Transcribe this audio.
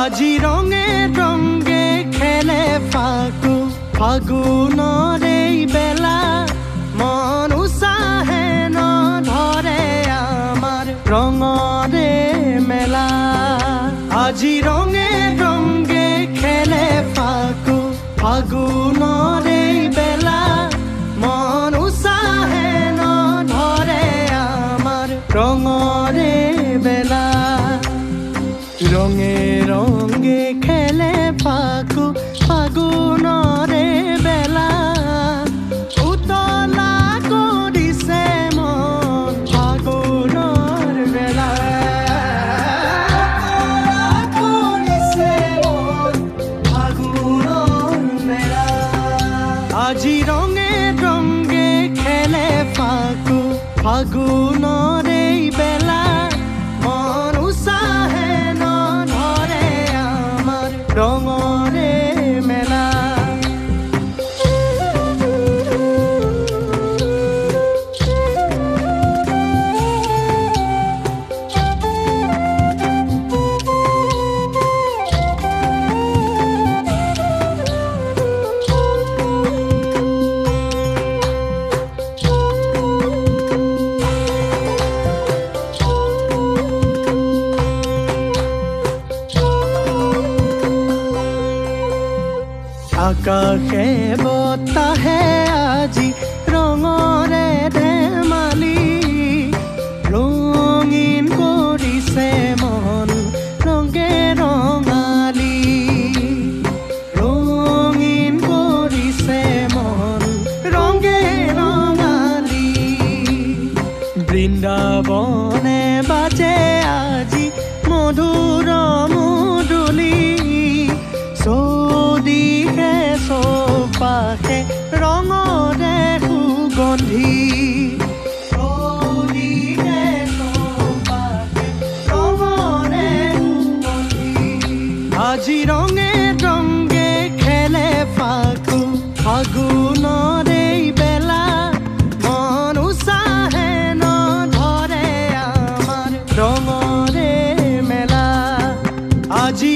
আজি ৰঙে ৰঙে খেলে ফাগুনৰে বেলা মন উৎসাহে নধৰে আমাৰ ৰঙৰে মেলা। আজি ৰঙে ৰঙে খেলে ফাগুনৰে বেলা মন উৎসাহে নধৰে আমাৰ ৰঙৰে বেলা। ৰঙে ৰঙে খেলে ফাগুনৰে বেলা উতলা কৰিছে মন ফাগুনৰ বেলা। কৰিছে মন ফাগুনৰ বেলা। আজি ৰঙে ৰঙে খেলে ফাগুনৰে বেলা মন উৎসাহে নধৰে আমাৰ ৰঙৰে মেলা। আকাশে বতাহে আজি ৰঙৰে ধেমালি ৰঙীন কৰিছে মন ৰঙে ৰঙালী। ৰঙীন কৰিছে মন ৰঙে ৰঙালী। বৃন্দাবনে বাজে আজি মধুৰ মুদুলি চৌদিশে চৌপাশে ৰঙৰে সুগন্ধি। চৌদিশে চৌপাশে ৰঙৰে সুগন্ধি। আজি ৰঙে ৰঙে খেলে ফাগুনৰে বেলা মন উৎসাহে নধৰে আমাৰ ৰঙৰে মেলা। আজি